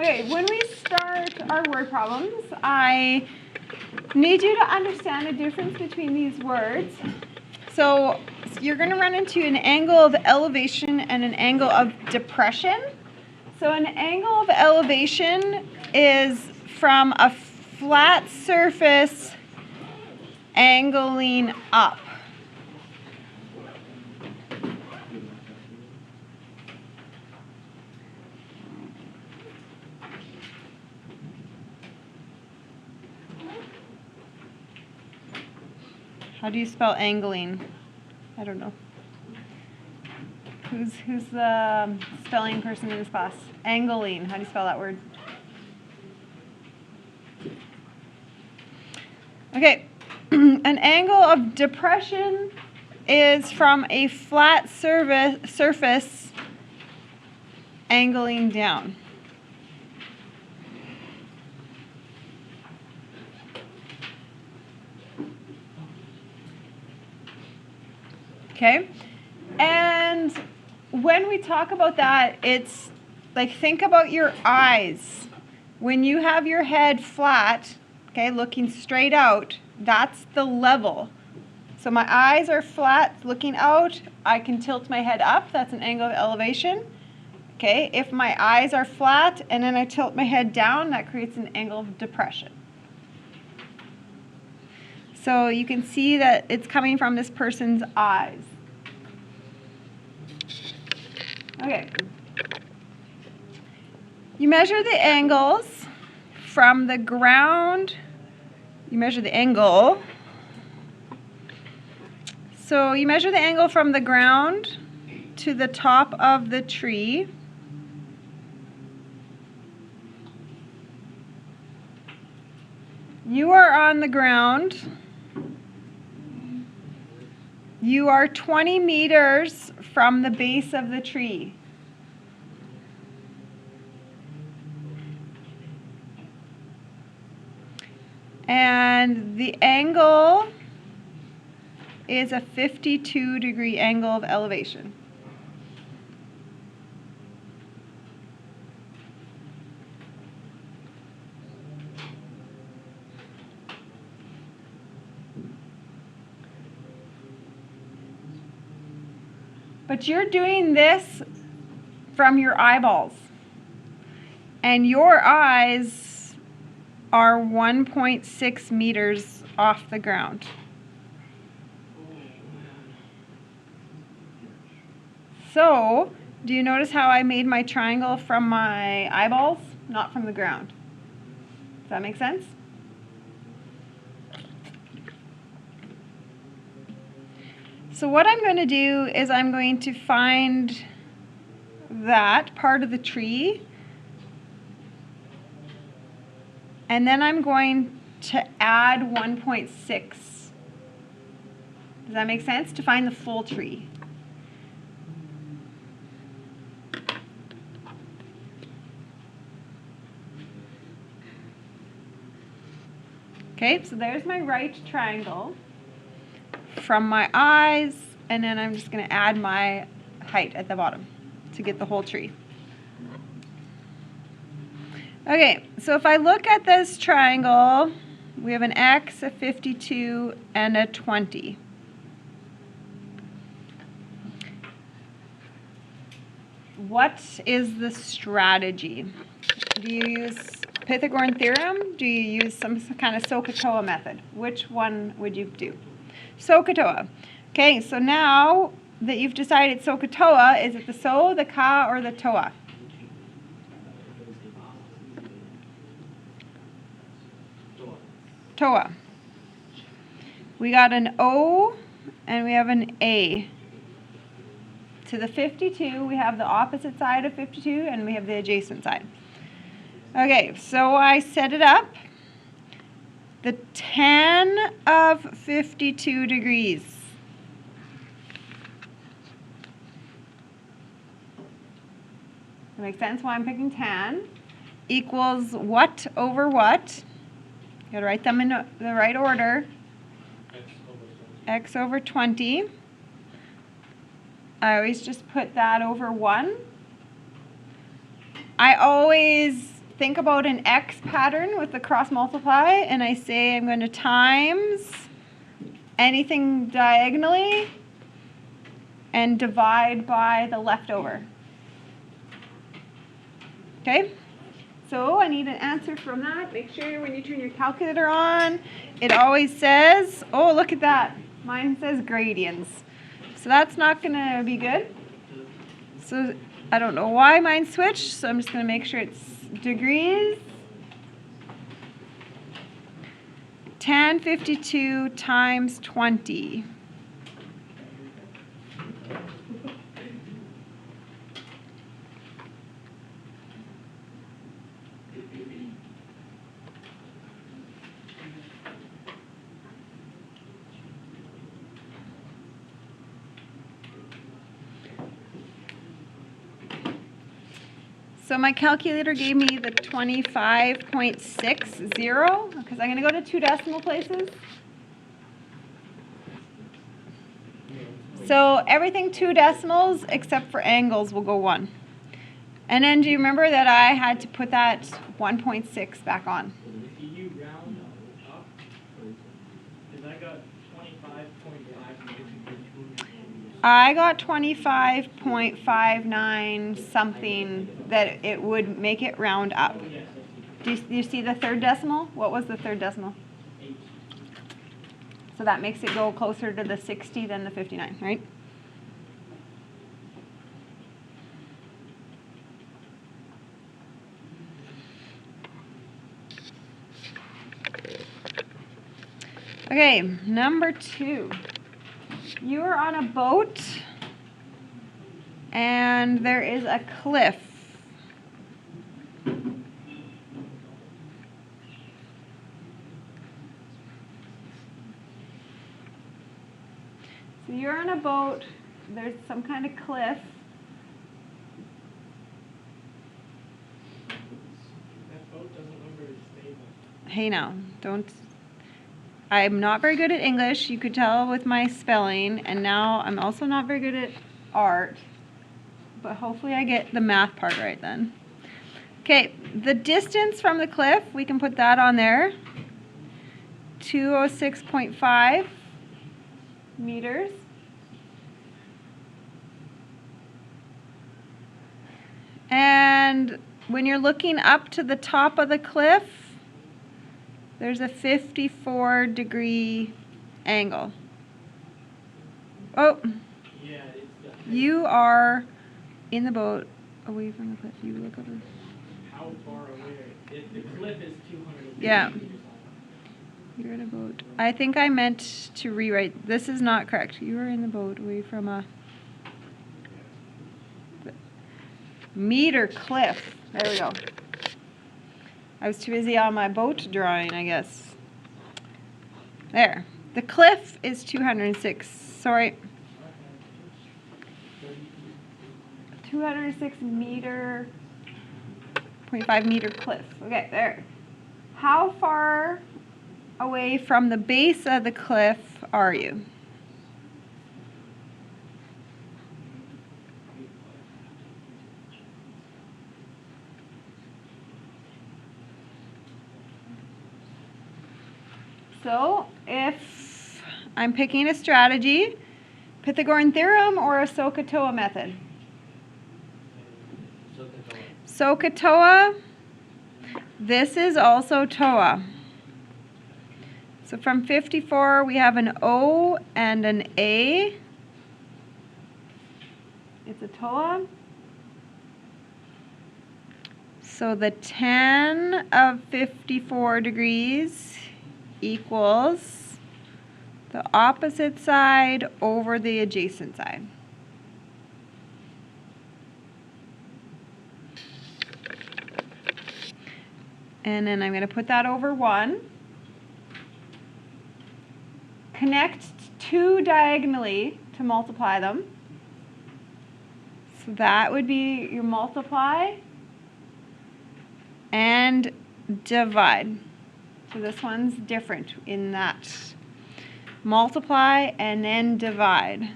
Okay, when we start our word problems, I need you to understand the difference between these words. So you're going to run into an angle of elevation and an angle of depression. So an angle of elevation is from a flat surface angling up. How do you spell angling? I don't know. Who's the spelling person in this class? Angling. How do you spell that word? Okay. An angle of depression is from a flat surface angling down. Okay? And when we talk about that, it's like, think about your eyes. When you have your head flat, okay, looking straight out, that's the level. So my eyes are flat, looking out. I can tilt my head up. That's an angle of elevation. Okay, if my eyes are flat and then I tilt my head down, that creates an angle of depression. So you can see that it's coming from this person's eyes. Okay. You measure the angles from the ground. You measure the angle. So you measure the angle from the ground to the top of the tree. You are on the ground. You are 20 meters from the base of the tree. And the angle is a 52-degree angle of elevation. But you're doing this from your eyeballs. And your eyes are 1.6 meters off the ground. So, do you notice how I made my triangle from my eyeballs, not from the ground? Does that make sense? So what I'm going to do is I'm going to find that part of the tree, and then I'm going to add 1.6. Does that make sense? To find the full tree. Okay, so there's my right triangle from my eyes, and then I'm just going to add my height at the bottom to get the whole tree. Okay, so if I look at this triangle, we have an X, a 52, and a 20. What is the strategy? Do you use Pythagorean theorem? Do you use some kind of SOHCAHTOA method? Which one would you do? SOHCAHTOA. Okay, so now that you've decided SOHCAHTOA, is it the SO, the KA, or the TOA? TOA. We got an O and we have an A. To the 52, we have the opposite side of 52 and we have the adjacent side. Okay, so I set it up. The tan of 52 degrees. That makes sense why I'm picking tan. Equals what over what? You gotta write them in the right order. X over 20. I always just put that over 1. I always think about an X pattern with the cross multiply, and I say I'm going to times anything diagonally and divide by the leftover. Okay? So I need an answer from that. Make sure when you turn your calculator on, it always says, oh, look at that. Mine says gradients. So that's not going to be good. So I don't know why mine switched, so I'm just going to make sure it's degrees. Tan 52 times 20. So my calculator gave me the 25.60 because I'm going to go to 2 decimal places. So everything 2 decimals except for angles will go 1. And then do you remember that I had to put that 1.6 back on? Do you round up? Because I got 25.5. I got 25.59 something that it would make it round up. Do you see the 3rd decimal? What was the 3rd decimal? 8. So that makes it go closer to the 60 than the 59, right? Okay, number 2. You are on a boat and there is a cliff. So you're on a boat, there's some kind of cliff. That boat doesn't look very stable. Hey now, don't. I'm not very good at English, you could tell with my spelling, and now I'm also not very good at art, but hopefully I get the math part right then. Okay, the distance from the cliff, we can put that on there. 206.5 meters. And when you're looking up to the top of the cliff, there's a 54-degree angle. Oh, Yeah, it's you are in the boat away from the cliff. You look over. how far away? The cliff is 200 Yeah. meters high. You're in a boat. I think I meant to rewrite. This is not correct. You are in the boat away from a meter cliff. There we go. I was too busy on my boat drawing, I guess. There. The cliff is 206. Sorry. 206 meter, 0.5 meter cliff. Okay, there. How far away from the base of the cliff are you? So, if I'm picking a strategy, Pythagorean theorem or a SOHCAHTOA method? SOHCAHTOA. This is also TOA. So from 54, we have an O and an A. It's a TOA. So the tan of 54 degrees equals the opposite side over the adjacent side. And then I'm going to put that over 1. Connect 2 diagonally to multiply them. So that would be your multiply and divide. So this one's different in that. Multiply and then divide.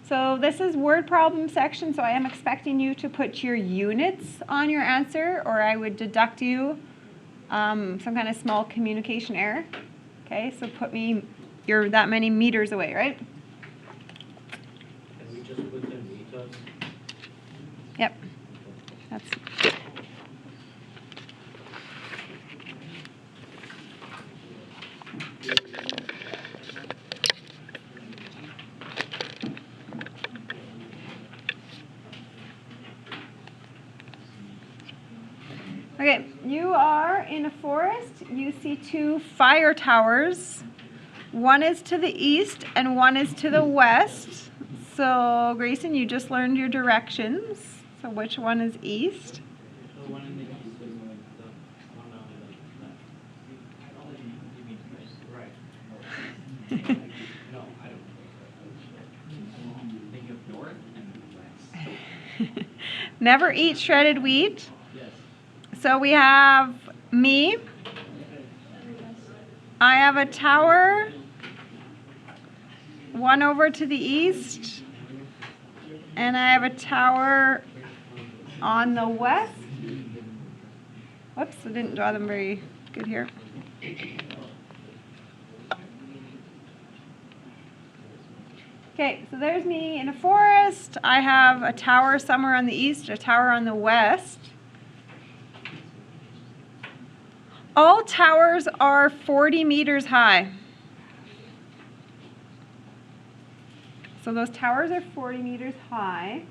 So this is word problem section, so I am expecting you to put your units on your answer, or I would deduct you some kind of small communication error. Okay, so put me, you're that many meters away, right? Can we just put them meters? Yep. That's. Okay, you are in a forest. You see two fire towers. One is to the east and one is to the west. So, Grayson, you just learned your directions. So, which one is east? The one in the east is like the one on the left. You mean right? No, I don't. Think of north and west. Never eat shredded wheat. Yes. So we have me. I have a tower. One over to the east. And I have a tower on the west. Whoops, I didn't draw them very good here. Okay, so there's me in a forest. I have a tower somewhere on the east, a tower on the west. All towers are 40 meters high. So those towers are 40 meters high.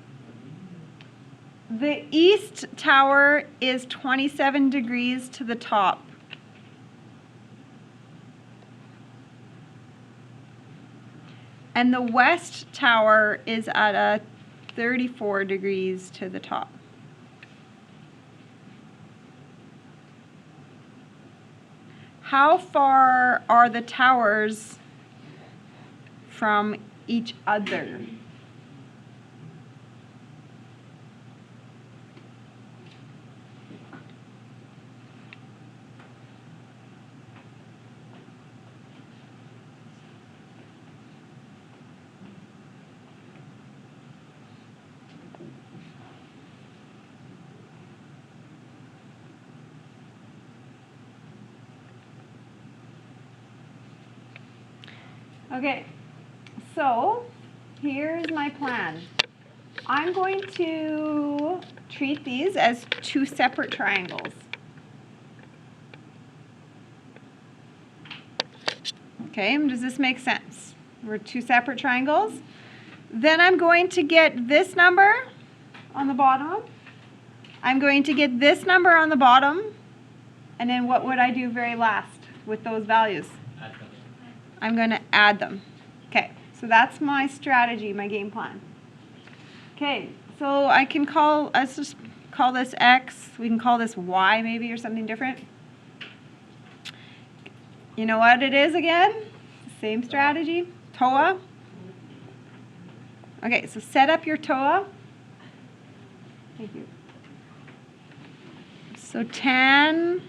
The east tower is 27 degrees to the top. And the west tower is at a 34 degrees to the top. How far are the towers from each other? Okay, so here's my plan. I'm going to treat these as two separate triangles. Okay, does this make sense? We're two separate triangles. Then I'm going to get this number on the bottom. I'm going to get this number on the bottom. And then what would I do very last with those values? Add them. I'm going to add them. Okay, so that's my strategy, my game plan. Okay, so I can call, let's just call this X. We can call this Y maybe or something different. You know what it is again? Same strategy. TOA. Okay, so set up your TOA. Thank you. So tan.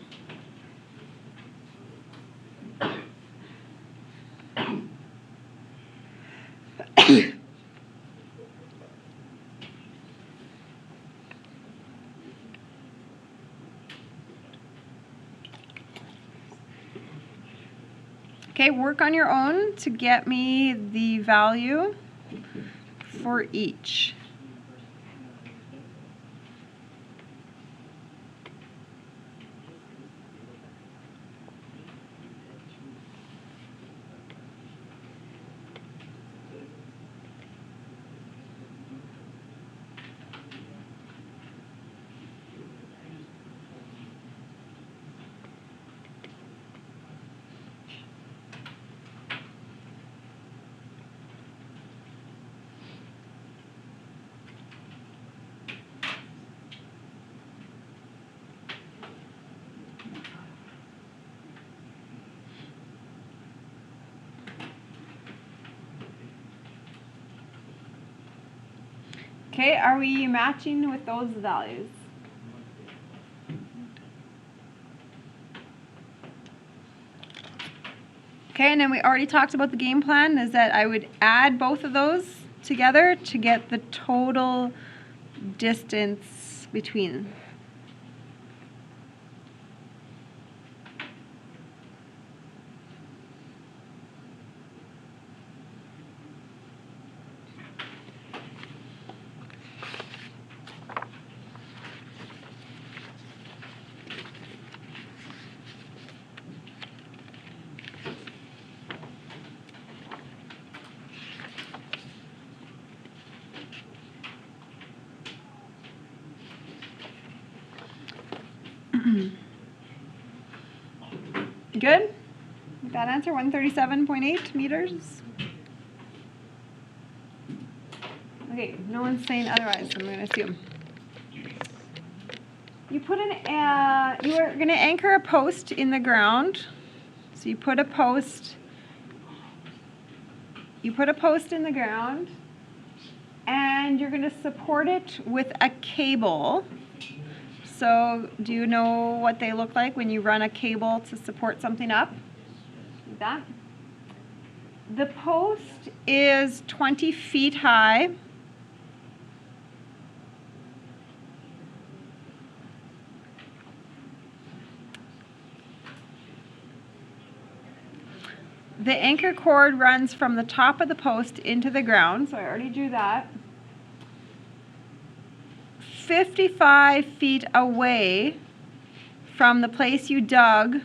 Okay, work on your own to get me the value for each. Okay, are we matching with those values? Okay, and then we already talked about the game plan, is that I would add both of those together to get the total distance between. Good? With that answer, 137.8 meters. Okay, no one's saying otherwise, so I'm going to assume. You are going to anchor a post in the ground. So you put a post in the ground, and you're going to support it with a cable. So do you know what they look like when you run a cable to support something up? Like that. The post is 20 feet high. The anchor cord runs from the top of the post into the ground, so I already drew that. 55 feet away from the place you dug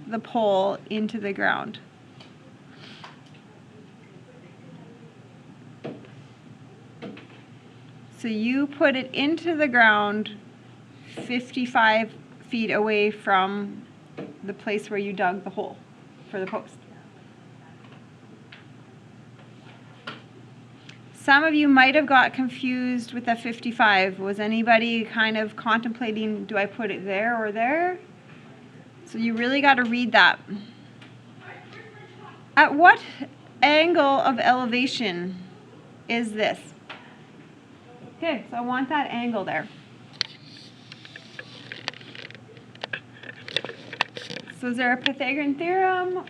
the pole into the ground. So you put it into the ground 55 feet away from the place where you dug the hole for the post. Some of you might have got confused with the 55. Was anybody kind of contemplating, do I put it there or there? So you really got to read that. At what angle of elevation is this? Okay, so I want that angle there. So is there a Pythagorean theorem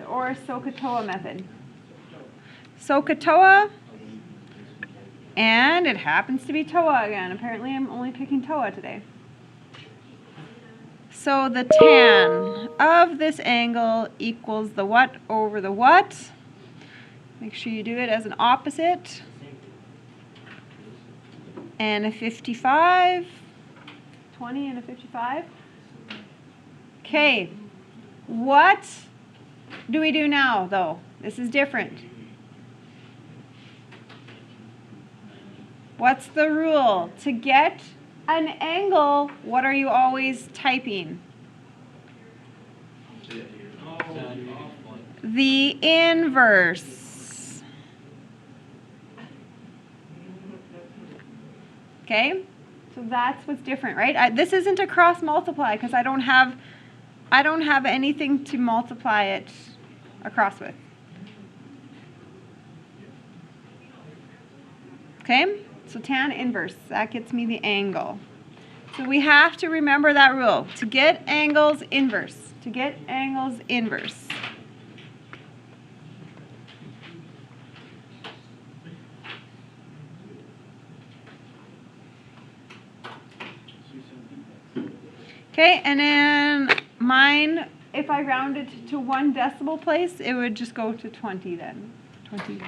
or a SOHCAHTOA method? SOHCAHTOA. And it happens to be TOA again. Apparently I'm only picking TOA today. So the tan of this angle equals the what over the what? Make sure you do it as an opposite. And a 55. 20 and a 55. Okay. What do we do now, though? This is different. What's the rule? To get an angle, what are you always typing? The inverse. Okay? So that's what's different, right? This isn't a cross multiply because I don't have anything to multiply it across with. Okay? So tan inverse, that gets me the angle. So we have to remember that rule. To get angles inverse. To get angles inverse. Okay, and then mine, if I rounded to 1 decimal place, it would just go to 20 then. 20.